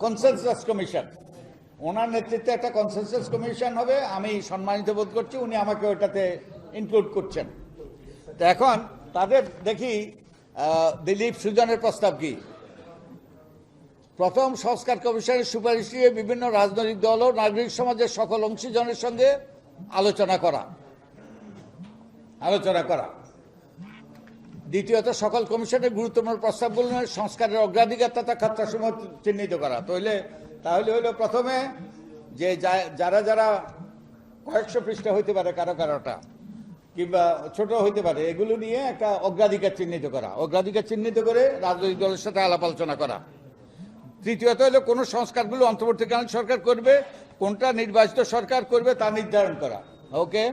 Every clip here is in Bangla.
কনসেনসাস কমিশন, ওনার নেতৃত্বে একটা কনসেনসাস কমিশন হবে। আমি সম্মানিত বোধ করছি উনি আমাকে ওটাতে ইনক্লুড করছেন। তো এখন তাদের দেখি দিলীপ সুজনের প্রস্তাব কি। প্রথম সংস্কার কমিশনের সুপারিশ দিয়ে বিভিন্ন রাজনৈতিক দল ও নাগরিক সমাজের সকল অংশীজনের সঙ্গে আলোচনা করা। দ্বিতীয়ত, সকল কমিশনের গুরুত্বপূর্ণ প্রস্তাবগুলো সংস্কারের অগ্রাধিকার তথা খাতসমূহ চিহ্নিত করা। তাহলে হইল প্রথমে যে যারা যারা কয়েকশো পৃষ্ঠা হইতে পারে, কারোটা কিংবা ছোট হইতে পারে, এগুলো নিয়ে একটা অগ্রাধিকার চিহ্নিত করা। অগ্রাধিকার চিহ্নিত করে রাজনৈতিক দলের সাথে আলাপ আলোচনা করা। তৃতীয়ত হলো কোন সংস্কারগুলো অন্তর্বর্তীকালীন সরকার করবে, কোনটা নির্বাচিত সরকার করবে তা নির্ধারণ করা। ওকে।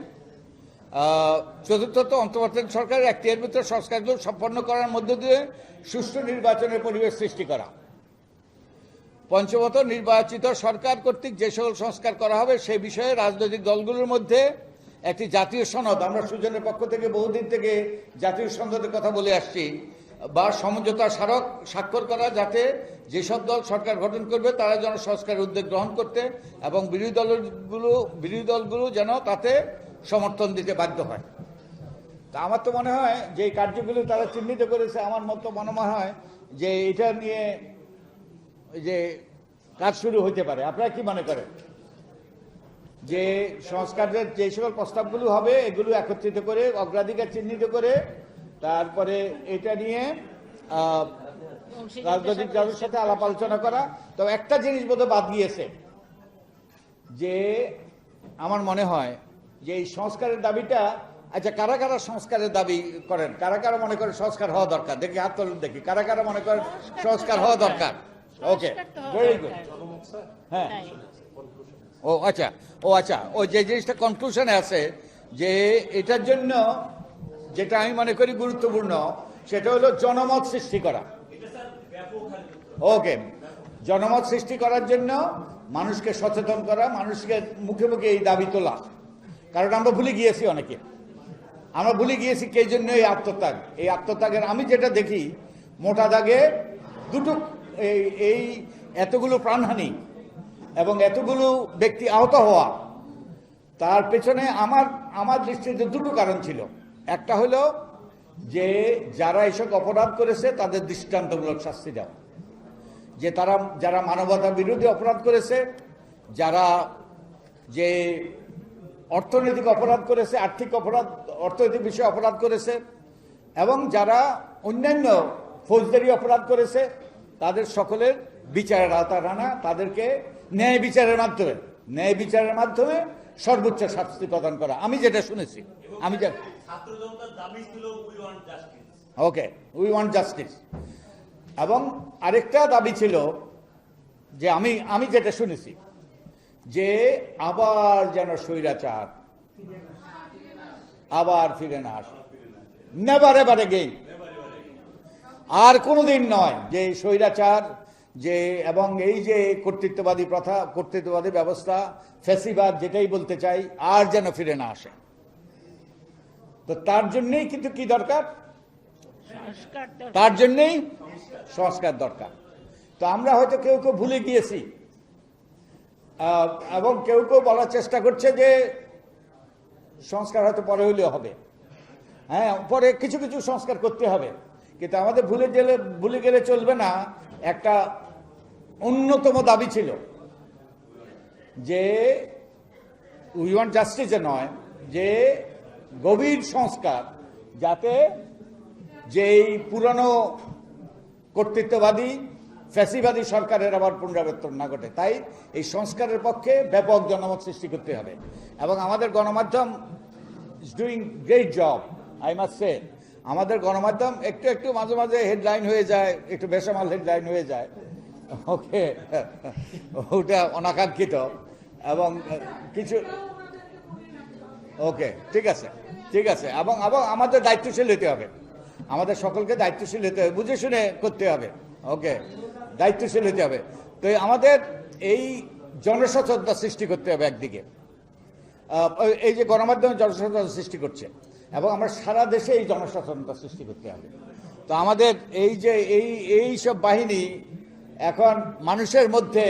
চতুর্থত, অন্তর্বর্তীকালীন সরকারের এখতিয়ারের ভিতরে সংস্কারগুলো সম্পন্ন করার মধ্য দিয়ে সুষ্ঠু নির্বাচনের পরিবেশ সৃষ্টি করা। পঞ্চমত, নির্বাচিত সরকার কর্তৃক যে সকল সংস্কার করা হবে সেই বিষয়ে রাজনৈতিক দলগুলোর মধ্যে একটি জাতীয় সনদ, আমরা সুজনের পক্ষ থেকে বহুদিন থেকে জাতীয় সনদের কথা বলে আসছি, বা সমঝোতা স্মারক স্বাক্ষর করা, যাতে যেসব দল সরকার গঠন করবে তারা যেন সংস্কারের উদ্যোগ গ্রহণ করতে এবং বিরোধী দলগুলো যেন তাতে সমর্থন দিতে বাধ্য হয়। তা আমার তো মনে হয় যে এই কার্যগুলো তারা চিহ্নিত করেছে, আমার মতো মনে হয় যে এটা নিয়ে যে কাজ শুরু হইতে পারে। আপনারা কি মনে করেন যে সংস্কারের যে সকল প্রস্তাবগুলো হবে এগুলো একত্রিত করে অগ্রাধিকার চিহ্নিত করে তারপরে এটা নিয়ে রাজনৈতিক দলের সাথে আলাপ আলোচনা করা? তো একটা জিনিস বোধহয় বাদ গিয়েছে, যে আমার মনে হয় যে এই সংস্কারের দাবিটা, আচ্ছা কারা কারা সংস্কারের দাবি করেন, কারা কারা মনে করেন সংস্কার হওয়া দরকার, দেখি হাত তুলুন দেখি, কারা কারা মনে করেন সংস্কার হওয়া দরকার? ওকে, ভেরি গুড। হ্যাঁ, আচ্ছা ও যে জিনিসটা কনক্লুশনে আছে যে এটার জন্য যেটা আমি মনে করি গুরুত্বপূর্ণ সেটা হলো জনমত সৃষ্টি করা। ওকে, জনমত সৃষ্টি করার জন্য মানুষকে সচেতন করা, মানুষকে মুখে মুখে এই দাবি তোলা। কারণ আমরা ভুলে গিয়েছি, আমরা ভুলে গিয়েছি কে জন্য এই আত্মত্যাগের আমি যেটা দেখি মোটা দাগে দুটো, এই এতগুলো প্রাণহানি এবং এতগুলো ব্যক্তি আহত হওয়া, তার পেছনে আমার দৃষ্টিতে দুটো কারণ ছিল। একটা হলো যে যারা এইসব অপরাধ করেছে তাদের দৃষ্টান্তমূলক শাস্তি দেওয়া, যে যারা মানবতা বিরোধী অপরাধ করেছে, যারা যে অর্থনৈতিক অপরাধ করেছে, অর্থনৈতিক বিষয়ে অপরাধ করেছে, এবং যারা অন্যান্য ফৌজদারি অপরাধ করেছে, তাদের সকলের বিচারের আওতায় আনা, তাদেরকে ন্যায় বিচারের মাধ্যমে সর্বোচ্চ শাস্তি প্রদান করা। আমি যেটা শুনেছি, ওকে, উই ওয়ান্ট জাস্টিস। এবং আরেকটা দাবি ছিল যে আমি যেটা শুনেছি যে আবার যেন স্বৈরাচার আবার ফিরে না আসে, নেভার এভার এগেইন। আর কোনোদিন নয় যে স্বৈরাচার যে এবং এই যে কর্তৃত্ববাদী প্রথা, কর্তৃত্ববাদী ব্যবস্থা, ফ্যাসিবাদ যেটাই বলতে চাই, আর যেন ফিরে না আসে। তো তার জন্যই কিন্তু কি দরকার, তার জন্যই সংস্কার দরকার। তো আমরা হয়তো কেউ কেউ ভুলে গিয়েছি, এবং কেউ কেউ বলার চেষ্টা করছে যে সংস্কার হয়তো পরে হইলেও হবে। হ্যাঁ, পরে কিছু কিছু সংস্কার করতে হবে, কিন্তু আমাদের ভুলে গেলে চলবে না। একটা অন্যতম দাবি ছিল যে উই ওয়ান্ট জাস্টিস নয়, যে গভীর সংস্কার, যাতে যেই পুরনো কর্তৃত্ববাদী ফ্যাসিবাদী সরকারের আবার পুনরাবর্তন না ঘটে। তাই এই সংস্কারের পক্ষে ব্যাপক জনমত সৃষ্টি করতে হবে। এবং আমাদের গণমাধ্যম is doing great job, I must say. আমাদের গণমাধ্যম একটু মাঝে মাঝে হেডলাইন হয়ে যায়, একটু বেসামাল হেডলাইন হয়ে যায়। ওকে, ওটা অনাকাঙ্ক্ষিত এবং কিছু, ওকে, ঠিক আছে। এবং আমাদের দায়িত্বশীল হতে হবে, আমাদের সকলকে দায়িত্বশীল হতে হবে, বুঝে শুনে করতে হবে। ওকে, দায়িত্বশীল হতে হবে। তো আমাদের এই জনসচেতনতা সৃষ্টি করতে হবে একদিকে, এই যে গণমাধ্যমে জনসচেতনতা সৃষ্টি করছে, এবং আমরা সারা দেশে এই জনসচেতনতা সৃষ্টি করতে হবে। তো আমাদের এই যে এই সব বাহিনী এখন মানুষের মধ্যে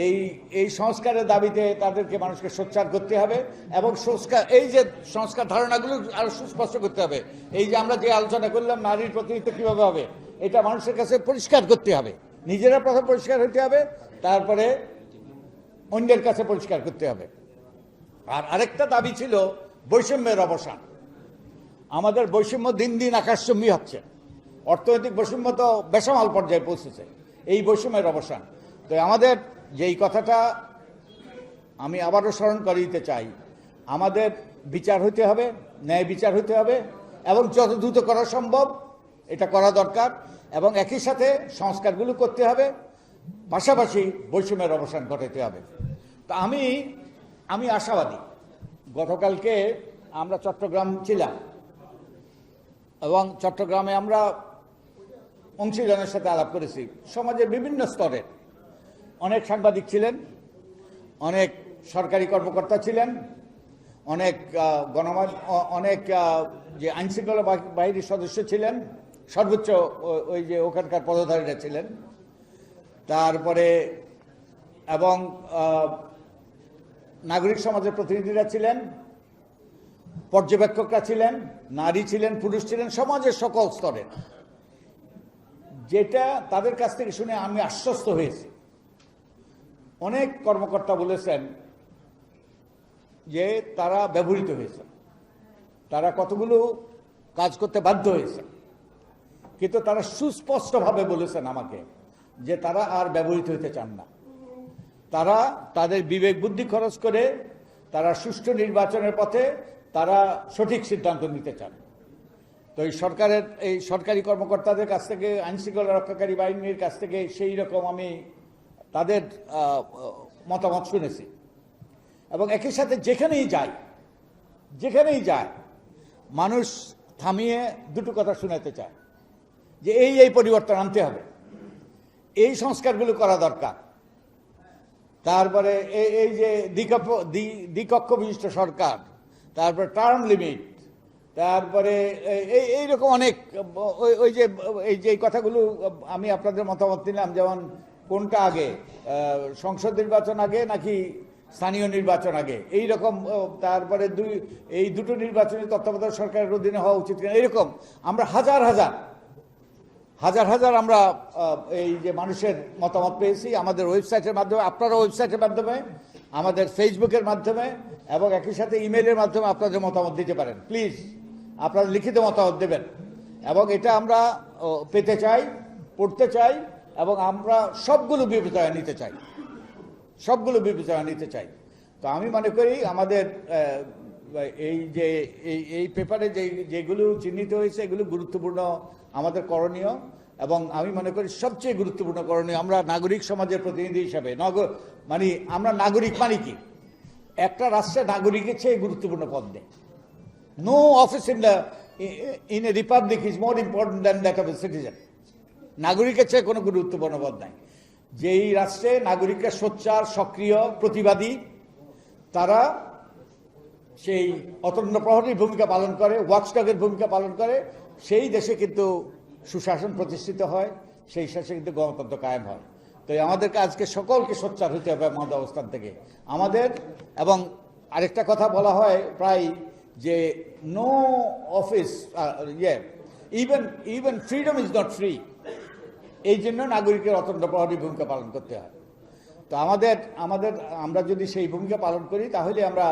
এই এই সংস্কারের দাবিতে তাদেরকে মানুষকে সোচ্চার করতে হবে এবং সংস্কার এই যে সংস্কার ধারণাগুলো আরো সুস্পষ্ট করতে হবে। এই যে আমরা যে আলোচনা করলাম নারীর প্রতিনিধিত্ব কিভাবে হবে, এটা মানুষের কাছে পরিষ্কার করতে হবে। নিজেরা প্রথম পরিষ্কার হতে হবে, তারপরে অন্যের কাছে পরিষ্কার করতে হবে। আর আরেকটা দাবি ছিল বৈষম্যের অবসান। আমাদের বৈষম্য দিন দিন আকাশচুম্বী হচ্ছে, অর্থনৈতিক বৈষম্য তো বেসামাল পর্যায়ে পৌঁছেছে। এই বৈষম্যের অবসান, তো আমাদের যেই কথাটা আমি আবারও স্মরণ করিয়ে দিতে চাই, আমাদের বিচার হইতে হবে, ন্যায় বিচার হইতে হবে এবং যত দ্রুত করা সম্ভব এটা করা দরকার এবং একই সাথে সংস্কারগুলো করতে হবে, পাশাপাশি বৈষম্যের অবসান ঘটাতে হবে। তা আমি আশাবাদী। গতকালকে আমরা চট্টগ্রাম ছিলাম এবং চট্টগ্রামে আমরা অংশীজনের সাথে আলাপ করেছি। সমাজের বিভিন্ন স্তরের অনেক সাংবাদিক ছিলেন, অনেক সরকারি কর্মকর্তা ছিলেন, অনেক অনেক যে আইনশৃঙ্খলা বাহিনীর সদস্য ছিলেন, সর্বোচ্চ ওই যে ওখানকার পদধারীরা ছিলেন, তারপরে এবং নাগরিক সমাজের প্রতিনিধিরা ছিলেন, পর্যবেক্ষকরা ছিলেন, নারী ছিলেন, পুরুষ ছিলেন, সমাজের সকল স্তরের। যেটা তাদের কাছ থেকে শুনে আমি আশ্বস্ত হয়েছি। অনেক কর্মকর্তা বলেছেন যে তারা ব্যবহৃত হয়েছে, তারা কতগুলো কাজ করতে বাধ্য হয়েছে, কিন্তু তারা সুস্পষ্টভাবে বলেছেন আমাকে যে তারা আর ব্যবহৃত হতে চান না। তারা তাদের বিবেক বুদ্ধি খরচ করে তারা সুষ্ঠু নির্বাচনের পথে তারা সঠিক সিদ্ধান্ত নিতে চান। তো এই সরকারি কর্মকর্তাদের কাছ থেকে, আইনশৃঙ্খলা রক্ষাকারী বাহিনীর কাছ থেকে সেই রকম আমি তাদের মতামত শুনেছি। এবং একই সাথে যেখানেই যায় মানুষ থামিয়ে দুটো কথা শোনাতে চায় যে এই পরিবর্তন আনতে হবে, এই সংস্কারগুলো করা দরকার। তারপরে এই যে দ্বিকক্ষ বিশিষ্ট সরকার, তারপরে টার্ম লিমিট, তারপরে এইরকম অনেক এই যে কথাগুলো আমি আপনাদের মতামত নিলাম, যেমন কোনটা আগে, সংসদ নির্বাচন আগে নাকি স্থানীয় নির্বাচন আগে, এই রকম। তারপরে এই দুটো নির্বাচনী তত্ত্বাবধায়ক সরকারের অধীনে হওয়া উচিত কিনা, এরকম আমরা হাজার হাজার আমরা এই যে মানুষের মতামত পেয়েছি আমাদের ওয়েবসাইটের মাধ্যমে, আপনারা ওয়েবসাইটের মাধ্যমে, আমাদের ফেসবুকের মাধ্যমে এবং একই সাথে ইমেলের মাধ্যমে আপনাদের মতামত দিতে পারেন। প্লিজ আপনারা লিখিত মতামত দেবেন এবং এটা আমরা পেতে চাই, পড়তে চাই এবং আমরা সবগুলো বিবেচনায় নিতে চাই। তো আমি মনে করি আমাদের এই যে এই পেপারে যেগুলো চিহ্নিত হয়েছে এগুলো গুরুত্বপূর্ণ, আমাদের করণীয়। এবং আমি মনে করি সবচেয়ে গুরুত্বপূর্ণ করণীয়, আমরা নাগরিক সমাজের প্রতিনিধি হিসাবে, আমরা নাগরিক মানে কি, একটা রাষ্ট্রে নাগরিকের চেয়ে গুরুত্বপূর্ণ পদ নেই। No office in a republic is more important than that of a citizen. নাগরিকের চেয়ে কোনো গুরুত্বপূর্ণ পদ নাই। যেই রাষ্ট্রে নাগরিকরা সোচ্চার, সক্রিয়, প্রতিবাদী, তারা সেই অতন্য প্রহরীর ভূমিকা পালন করে, ওয়াচডগের ভূমিকা পালন করে, সেই দেশে কিন্তু সুশাসন প্রতিষ্ঠিত হয়, সেই দেশে কিন্তু গণতন্ত্র কায়েম হয়। তো আমাদেরকে আজকে সকলকে সোচ্চার হতে হবে আমাদের অবস্থান থেকে আমাদের। এবং আরেকটা কথা বলা হয় প্রায় যে no office, even freedom is not free. এই জন্য নাগরিকের অতন্ত প্রহরী ভূমিকা পালন করতে হয়। তো আমরা যদি সেই ভূমিকা পালন করি তাহলে আমরা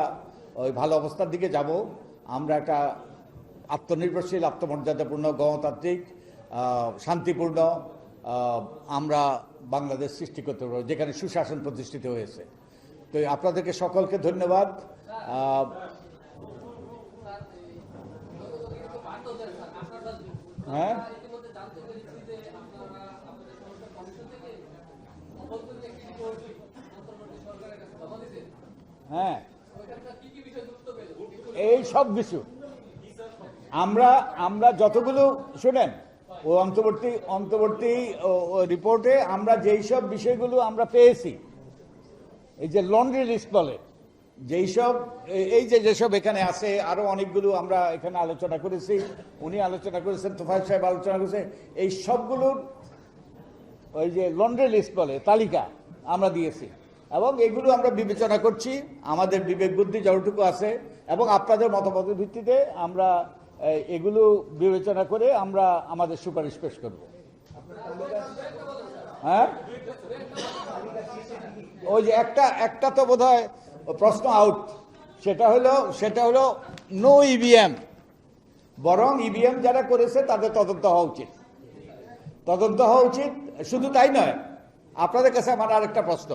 ওই ভালো অবস্থার দিকে যাব। আমরা একটা আত্মনির্ভরশীল, আত্মমর্যাদাপূর্ণ, গণতান্ত্রিক, শান্তিপূর্ণ আমরা বাংলাদেশ সৃষ্টি করতে পারবো, যেখানে সুশাসন প্রতিষ্ঠিত হয়েছে। তো আপনাদেরকে সকলকে ধন্যবাদ। হ্যাঁ, হ্যাঁ, এই সব কিছু আমরা যতগুলো শুনেন ও অন্তর্বর্তী রিপোর্টে আমরা যেই সব বিষয়গুলো আমরা পেয়েছি, এই যে লন্ড্রি লিস্ট বলে, যেসব এখানে আছে, আরো অনেকগুলো আমরা এখানে আলোচনা করেছি, উনি আলোচনা করেছেন, তোফায়েল সাহেব আলোচনা করেছেন, এই সবগুলোর ওই যে লন্ড্রি লিস্ট বলে তালিকা আমরা দিয়েছি, এবং এগুলো আমরা বিবেচনা করছি আমাদের বিবেক বুদ্ধি যতটুকু আছে, এবং আপনাদের মতামতের ভিত্তিতে আমরা এগুলো বিবেচনা করে আমরা আমাদের সুপারিশ পেশ করব। হ্যাঁ, ওই যে একটা তো বোধহয় প্রশ্ন আউট, সেটা হলো নো ইভিএম, বরং ইভিএম যারা করেছে তাদের তদন্ত হওয়া উচিত। শুধু তাই নয়, আপনাদের কাছে আমার আরেকটা প্রশ্ন,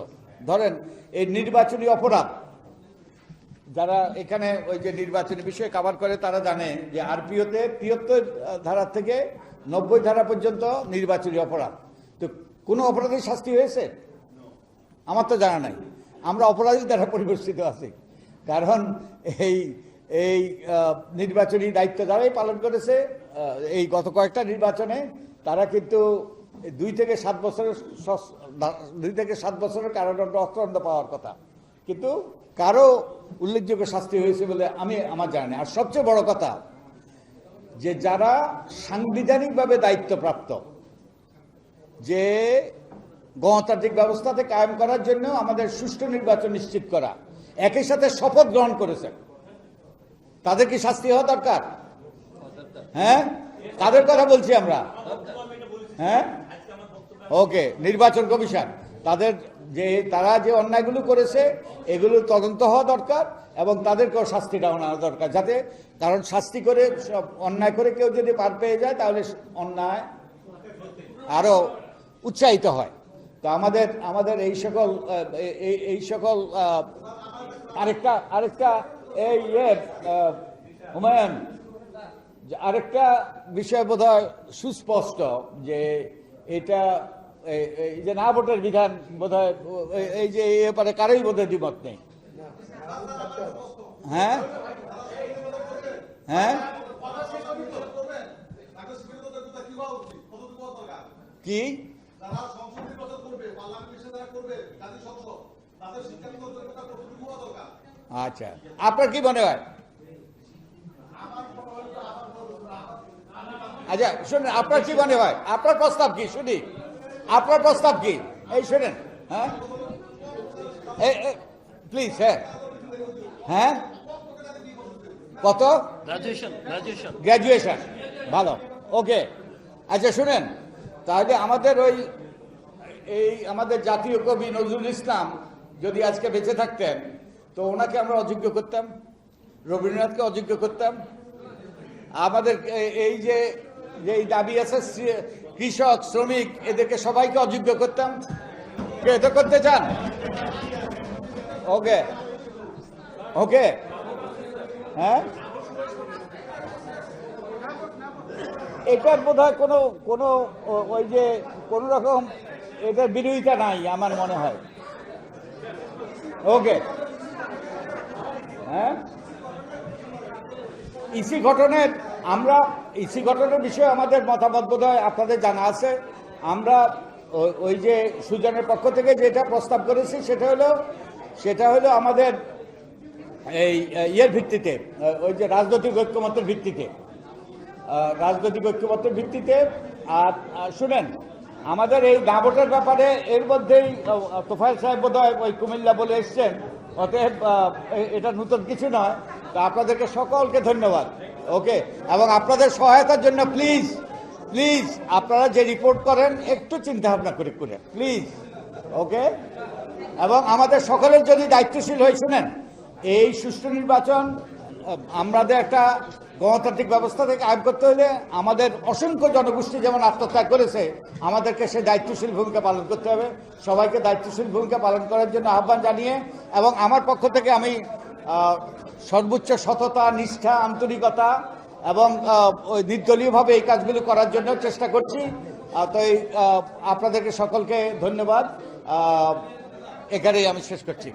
ধরেন এই নির্বাচনী অপরাধ যারা এখানে ওই যে নির্বাচনী বিষয়ে কভার করে তারা জানে যে আরপিওতে ৭৩ ধারা থেকে ৯০ ধারা পর্যন্ত নির্বাচনী অপরাধ। তো কোনো অপরাধের শাস্তি হয়েছে? আমার তো জানা নাই। আমরা অপরাধী দ্বারা পরিবেষ্টিত আছি, কারণ এই নির্বাচনী দায়িত্ব যারাই পালন করেছে এই গত কয়েকটা নির্বাচনে, তারা কিন্তু 2 থেকে 7 বছরের কারাদণ্ড অর্থদণ্ড পাওয়ার কথা, কিন্তু কারো উল্লেখযোগ্য শাস্তি হয়েছে বলে আমার জানা নেই। আর সবচেয়ে বড় কথা, যে যারা সাংবিধানিকভাবে দায়িত্বপ্রাপ্ত, যে গণতান্ত্রিক ব্যবস্থাতে কায়েম করার জন্য আমাদের সুষ্ঠু নির্বাচন নিশ্চিত করা, একই সাথে শপথ গ্রহণ করেছেন, তাদের কি শাস্তি হওয়া দরকার? হ্যাঁ, কাদের কথা বলছি আমরা? হ্যাঁ, ওকে, নির্বাচন কমিশন তারা যে অন্যায়গুলো করেছে এগুলো তদন্ত হওয়া দরকার, এবং তাদেরকেও শাস্তিটা নেওয়া দরকার, যাতে, কারণ শাস্তি করে অন্যায় করে কেউ যদি পার পেয়ে যায় তাহলে অন্যায় আরো উৎসাহিত হয়। তো আমাদের এই সকল আরেকটা হুমায়ুন, আরেকটা বিষয় বোধহয় সুস্পষ্ট, যে এটা এই যে না ভোটের বিধান বোধহয় এই যে এই ব্যাপারে কারোই বোধহয় দ্বিমত নেই। হ্যাঁ হ্যাঁ, কি আচ্ছা, আপনার কি মনে হয়? আচ্ছা শুনুন, আপনার কি মনে হয়? আপনার প্রস্তাব কি শুনি? আপনার প্রস্তাব কি? এই শুনেন, হ্যাঁ প্লিজ। হ্যাঁ হ্যাঁ, কত? গ্রাজুয়েশন, ভালো, ওকে। আচ্ছা শুনেন, তাহলে আমাদের জাতীয় কবি নজরুল ইসলাম যদি আজকে বেঁচে থাকতেন, তো ওনাকে আমরা অযোগ্য করতাম, রবীন্দ্রনাথকে অযোগ্য করতাম। আমাদের এই যে দাবি আছে কৃষক, শ্রমিক, এদেরকে সবাইকে অযোগ্য করতাম। এটা করতে চান? ওকে ওকে, হ্যাঁ, এটার বোধহয় কোনো ওই যে কোনো রকম এটার বিরোধিতা নাই আমার মনে হয়। ওকে, হ্যাঁ, ইসি গঠনের বিষয়ে আমাদের মতামত বোধহয় আপনাদের জানা আছে। আমরা ওই যে সুজনের পক্ষ থেকে যেটা প্রস্তাব করেছি সেটা হলো আমাদের এই ভিত্তিতে, ওই যে রাজনৈতিক ঐক্যমত্যের ভিত্তিতে। আর শুনেন, আমাদের এই না ভোটের ব্যাপারে এর মধ্যেই তোফায়েল সাহেব বোধহয় ওই কুমিল্লা বলে এসছেন, অতএব এটা নতুন কিছু নয়। তো আপনাদেরকে সকলকে ধন্যবাদ। ওকে, এবং আপনাদের সহায়তার জন্য প্লিজ আপনারা যে রিপোর্ট করেন একটু চিন্তা ভাবনা করে প্লিজ। ওকে, এবং আমাদের সকলের যদি দায়িত্বশীল হয়ে শুনেন, এই সুষ্ঠু নির্বাচন আমাদের একটা গণতান্ত্রিক ব্যবস্থা থেকে কায়েম করতে হলে আমাদের অসংখ্য জনগোষ্ঠী যেমন আত্মত্যাগ করেছে, আমাদেরকে সে দায়িত্বশীল ভূমিকা পালন করতে হবে। সবাইকে দায়িত্বশীল ভূমিকা পালন করার জন্য আহ্বান জানিয়ে, এবং আমার পক্ষ থেকে আমি সর্বোচ্চ সততা, নিষ্ঠা, আন্তরিকতা এবং নির্দলীয়ভাবে এই কাজগুলো করার জন্য চেষ্টা করছি। তো আপনাদেরকে সকলকে ধন্যবাদ। এখানেই আমি শেষ করছি।